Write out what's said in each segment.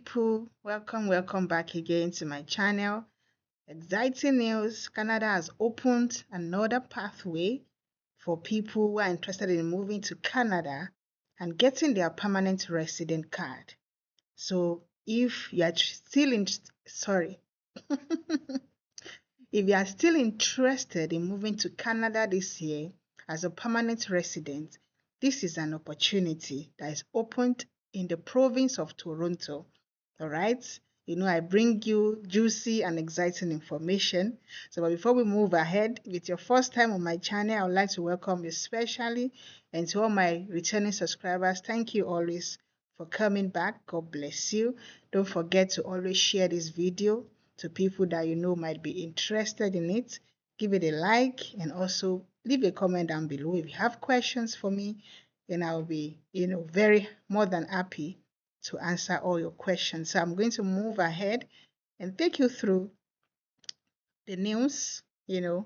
people, welcome back again to my channel. Exciting news, Canada has opened another pathway for people who are interested in moving to Canada and getting their permanent resident card. So if you are still in sorry if you are still interested in moving to Canada this year as a permanent resident, this is an opportunity that is opened in the province of Toronto. All right. I bring you juicy and exciting information. So, but before we move ahead, if it's your first time on my channel, I would like to welcome you especially, and to all my returning subscribers, thank you always for coming back. God bless you. Don't forget to always share this video to people that you know might be interested in it. Give it a like and also leave a comment down below. If you have questions for me, then I'll be, very more than happy to answer all your questions. So I'm going to move ahead and take you through the news, the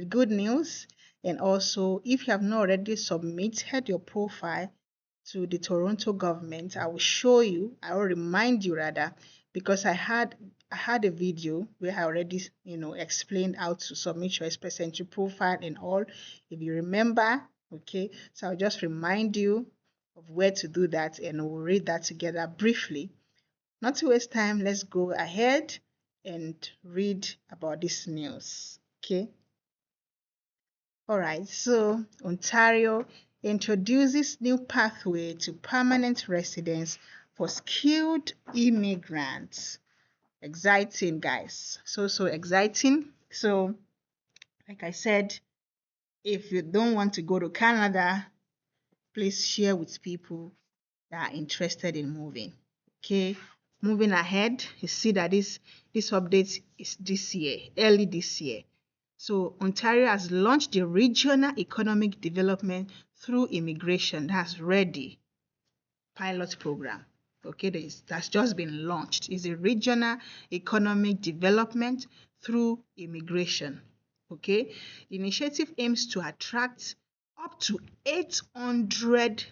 good news. And also, if you have not already submitted your profile to the Toronto government, I will remind you rather, because I had a video where I already, explained how to submit your express entry profile and all. If you remember, okay, so I'll just remind you of where to do that and we'll read that together briefly. Not to waste time, let's go ahead and read about this news. Okay. All right. So Ontario introduces new pathway to permanent residence for skilled immigrants. Exciting, guys. So exciting. So, like I said, if you don't want to go to Canada, please share with people that are interested in moving. Okay. Moving ahead, you see that this update is this year, early this year. So Ontario has launched the Regional Economic Development through Immigration. That's ready pilot program. Okay, that's just been launched. It's a Regional Economic Development through Immigration. Okay, the initiative aims to attract up to 800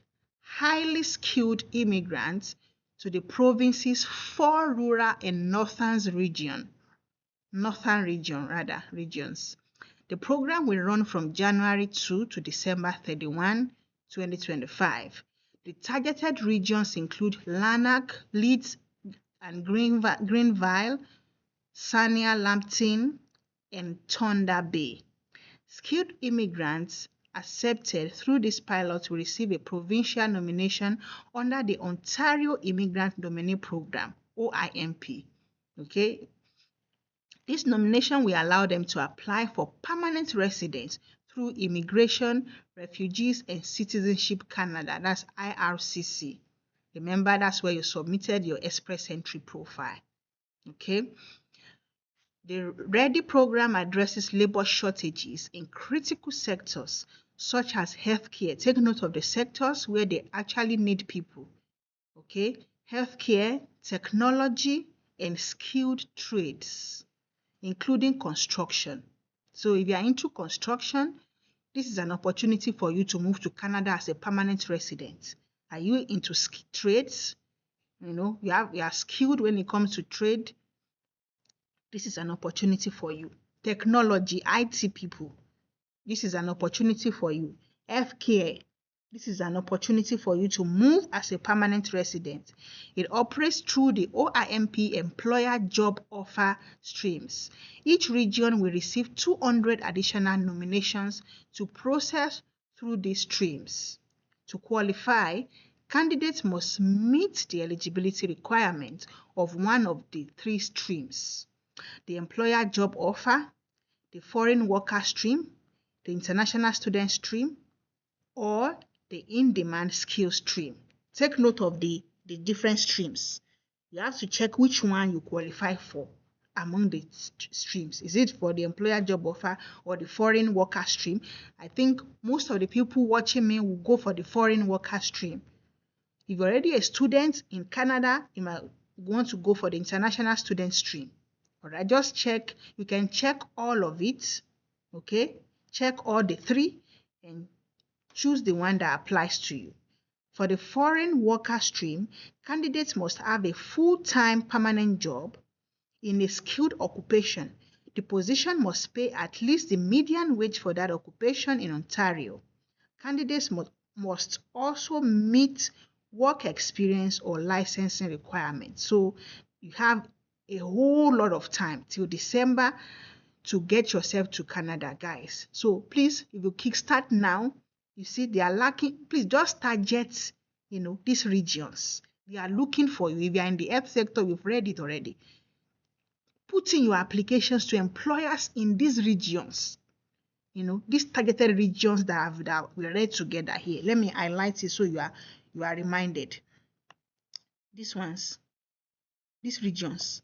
highly skilled immigrants to the province's 4 rural and northern regions. The program will run from January 2 to December 31, 2025. The targeted regions include Lanark, Leeds and Greenville, Sarnia, Lambton, and Thunder Bay. Skilled immigrants accepted through this pilot will receive a provincial nomination under the Ontario Immigrant Nominee Program, OIMP. Okay. This nomination will allow them to apply for permanent residence through Immigration, Refugees and Citizenship Canada. That's IRCC. Remember, that's where you submitted your express entry profile. Okay. The READY program addresses labor shortages in critical sectors such as healthcare. Take note of the sectors where they actually need people. Okay, healthcare, technology, and skilled trades, including construction. So if you are into construction, this is an opportunity for you to move to Canada as a permanent resident. Are you into trades? You are skilled when it comes to trade. This is an opportunity for you. Technology, IT people, this is an opportunity for you. Healthcare, this is an opportunity for you to move as a permanent resident. It operates through the OIMP employer job offer streams. Each region will receive 200 additional nominations to process through these streams. To qualify, candidates must meet the eligibility requirement of one of the 3 streams: the employer job offer, the foreign worker stream, the international student stream, or the in-demand skill stream. Take note of the different streams. You have to check which one you qualify for among the streams. Is it for the employer job offer or the foreign worker stream? I think most of the people watching me will go for the foreign worker stream. If you're already a student in Canada, you might want to go for the international student stream. All right, just check. You can check all of it. Okay, check all the 3 and choose the one that applies to you. For the foreign worker stream, candidates must have a full-time permanent job in a skilled occupation. The position must pay at least the median wage for that occupation in Ontario. Candidates must also meet work experience or licensing requirements. So you have a whole lot of time till December to get yourself to Canada, guys. So please, if you kickstart now, you see they are lacking. Please just target, these regions. They are looking for you. If you are in the health sector, we've read it already. Put in your applications to employers in these regions. These targeted regions that we read together here. Let me highlight it so you are reminded. These ones, these regions.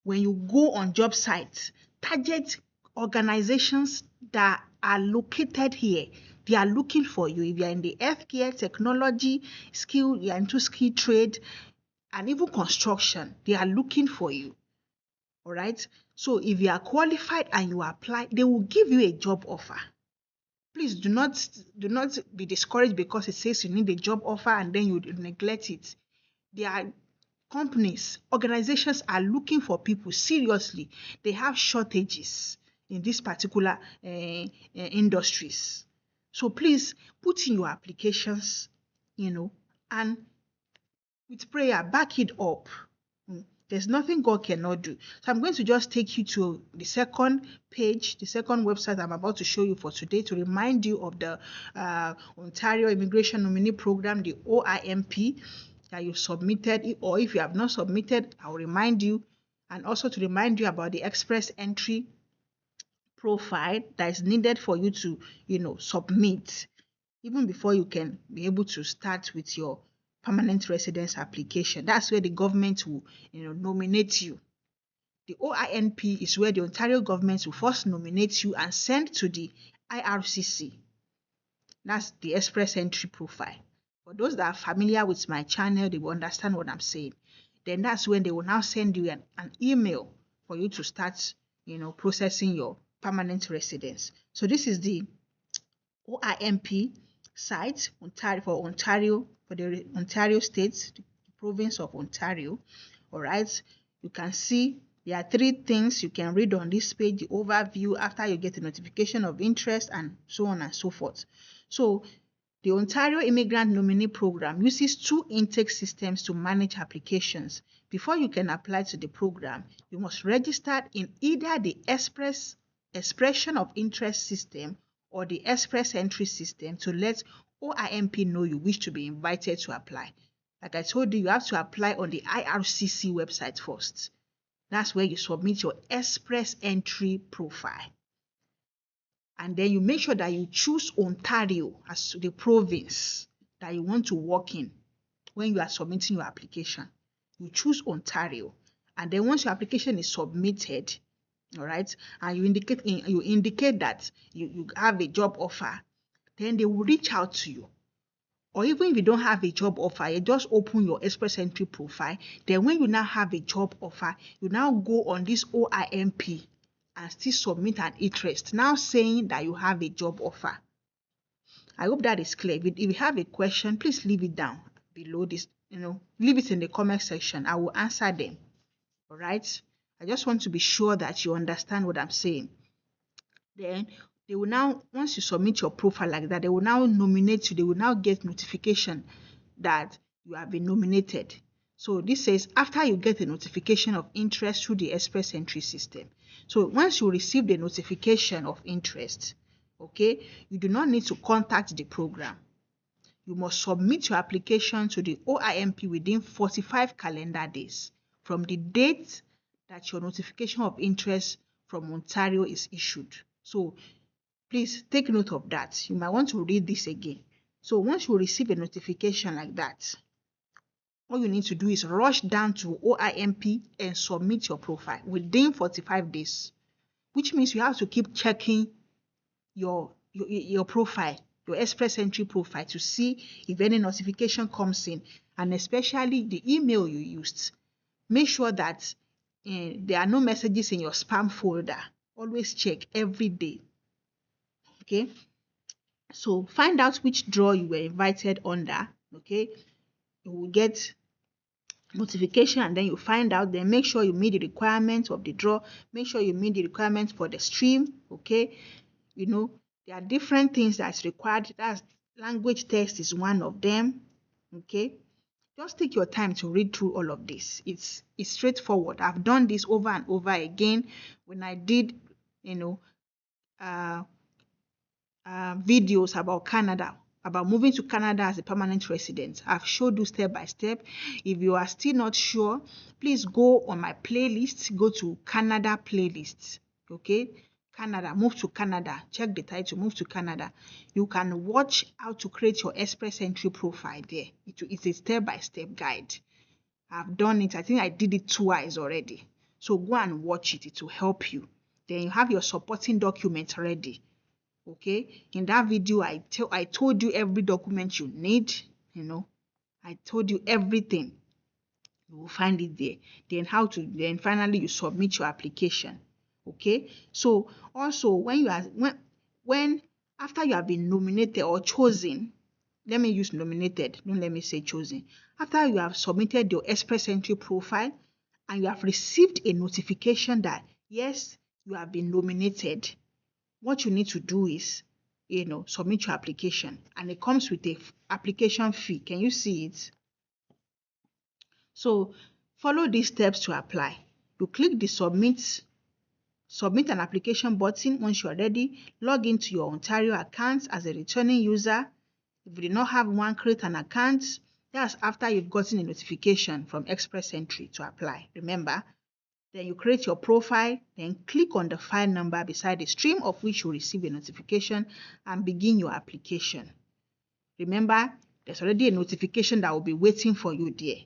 When you go on job sites, target organizations that are located here. They are looking for you. If you are in the healthcare, technology, you are into skill trade, and even construction, they are looking for you. All right. So if you are qualified and you apply, they will give you a job offer. Please do not be discouraged because it says you need a job offer and then you neglect it. There are companies, organizations are looking for people seriously. They have shortages in these particular industries. So please put in your applications, and with prayer, back it up. There's nothing God cannot do. So I'm going to just take you to the second page, the second website I'm about to show you for today to remind you of the Ontario Immigration Nominee Program, the OIMP, that you submitted, or if you have not submitted, I'll remind you, and also to remind you about the express entry profile that is needed for you to, submit even before you can be able to start with your permanent residence application. That's where the government will, nominate you. The OINP is where the Ontario government will first nominate you and send to the IRCC. That's the express entry profile. For those that are familiar with my channel, they will understand what I'm saying. Then that's when they will now send you an email for you to start, processing your permanent residence. So this is the OIMP site for the Ontario state, the province of Ontario. All right, you can see there are 3 things you can read on this page: the overview, after you get a notification of interest, and so on and so forth. So the Ontario Immigrant Nominee Program uses 2 intake systems to manage applications. Before you can apply to the program, you must register in either the expression of interest system or the express entry system to let OIMP know you wish to be invited to apply. Like I told you, you have to apply on the IRCC website first. That's where you submit your express entry profile. And then you make sure that you choose Ontario as the province that you want to work in when you are submitting your application. You choose Ontario. And then once your application is submitted, all right, and you indicate that you have a job offer, then they will reach out to you. Or even if you don't have a job offer, you just open your express entry profile. Then when you now have a job offer, you now go on this OIMP and still submit an interest, now saying that you have a job offer. I hope that is clear. If you have a question, please leave it down below this, leave it in the comment section. I will answer them. All right. I just want to be sure that you understand what I'm saying. Then they will now, once you submit your profile like that, they will now nominate you. They will now get notification that you have been nominated. So this says after you get a notification of interest through the express entry system. So once you receive the notification of interest, okay, you do not need to contact the program. You must submit your application to the OIMP within 45 calendar days from the date that your notification of interest from Ontario is issued. So please take note of that. You might want to read this again. So once you receive a notification like that, all you need to do is rush down to OIMP and submit your profile within 45 days, which means you have to keep checking your profile, your express entry profile, to see if any notification comes in, and especially the email you used. Make sure that there are no messages in your spam folder. Always check every day. Okay, so find out which draw you were invited under Okay, you will get notification and then you find out. Then make sure you meet the requirements of the draw. Make sure you meet the requirements for the stream. Okay, there are different things that's required. That's language test is one of them. Okay, just take your time to read through all of this. It's straightforward. I've done this over and over again when I did uh, videos about Canada, about moving to Canada as a permanent resident. I've showed you step by step. If you are still not sure, please go on my playlist, go to Canada playlists. Okay, Canada, move to Canada. Check the title, move to Canada. You can watch how to create your express entry profile there. It's a step by step guide. I've done it. I think I did it twice already. So go and watch it. It will help you. Then you have your supporting documents ready. Okay, in that video I told you every document you need. I told you everything. You will find it there. Then finally you submit your application. Okay, so also when after you have been nominated or chosen, let me use nominated, don't let me say chosen. After you have submitted your express entry profile and you have received a notification that yes, you have been nominated, what you need to do is, submit your application, and it comes with a application fee. Can you see it? So follow these steps to apply. You click the submit an application button. Once you are ready, log into your Ontario account as a returning user. If you do not have one, create an account. That's after you've gotten a notification from Express Entry to apply. Remember, then you create your profile, then click on the file number beside the stream of which you receive a notification and begin your application. Remember, there's already a notification that will be waiting for you there.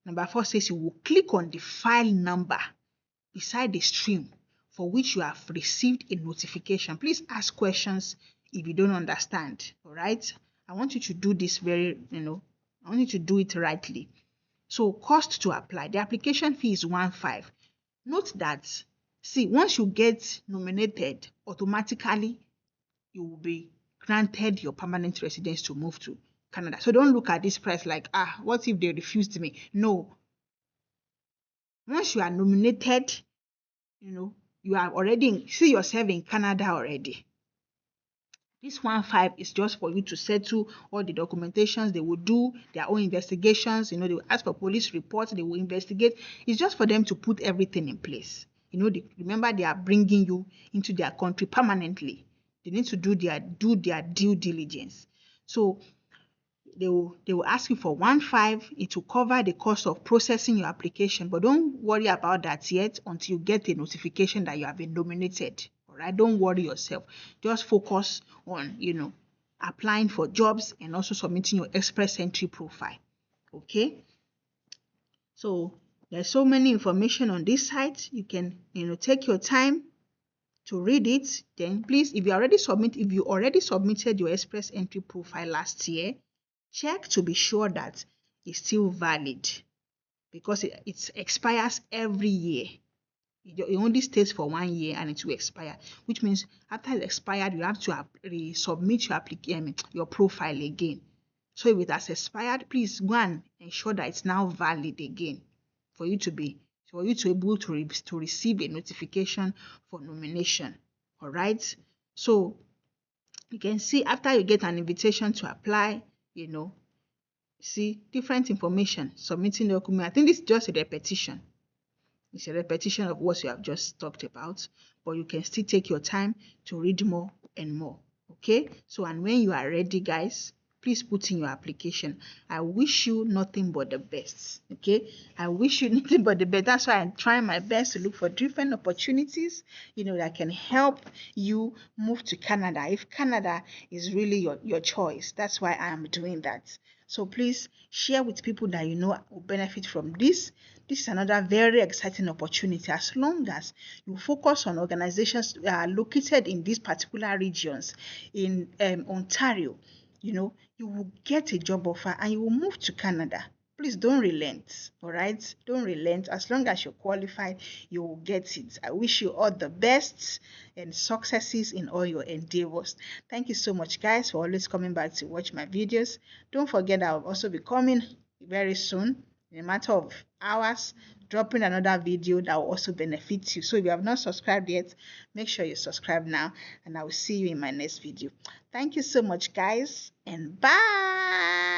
Number 4 says you will click on the file number beside the stream for which you have received a notification. Please ask questions if you don't understand. All right? I want you to do this I want you to do it rightly. So cost to apply. The application fee is 1.5. Note that, once you get nominated, automatically you will be granted your permanent residence to move to Canada. So don't look at this price like, what if they refused me? No. Once you are nominated, you are already, see yourself in Canada already. This 1.5 is just for you to settle all the documentations. They will do their own investigations. They will ask for police reports. They will investigate. It's just for them to put everything in place. Remember, they are bringing you into their country permanently. They need to do their due diligence. So they will ask you for 1.5. It will cover the cost of processing your application. But don't worry about that yet until you get a notification that you have been nominated. All right, don't worry yourself. Just focus on, applying for jobs and also submitting your express entry profile. Okay. So there's so many information on this site. You can, take your time to read it. Then please, if you already submitted your express entry profile last year, check to be sure that it's still valid, because it expires every year. It only stays for 1 year and it will expire, which means after it expired, you have to resubmit your profile again. So if it has expired, please go and ensure that it's now valid again for you to be able to receive a notification for nomination. All right. So you can see after you get an invitation to apply, see different information, submitting the document. I think this is just a repetition. It's a repetition of what you have just talked about, but you can still take your time to read more and more. Okay, so and when you are ready, guys, please put in your application. I wish you nothing but the best. Okay, I wish you nothing but the best. That's why I'm trying my best to look for different opportunities, that can help you move to Canada. If Canada is really your choice, that's why I am doing that. So please share with people that will benefit from this. This is another very exciting opportunity. As long as you focus on organizations that are located in these particular regions, in Ontario, you will get a job offer and you will move to Canada. Please don't relent. All right, don't relent. As long as you're qualified, you will get it. I wish you all the best and successes in all your endeavors. Thank you so much, guys, for always coming back to watch my videos. Don't forget, I'll also be coming very soon, in a matter of hours, dropping another video that will also benefit you. So if you have not subscribed yet, make sure you subscribe now, and I will see you in my next video. Thank you so much, guys, and bye.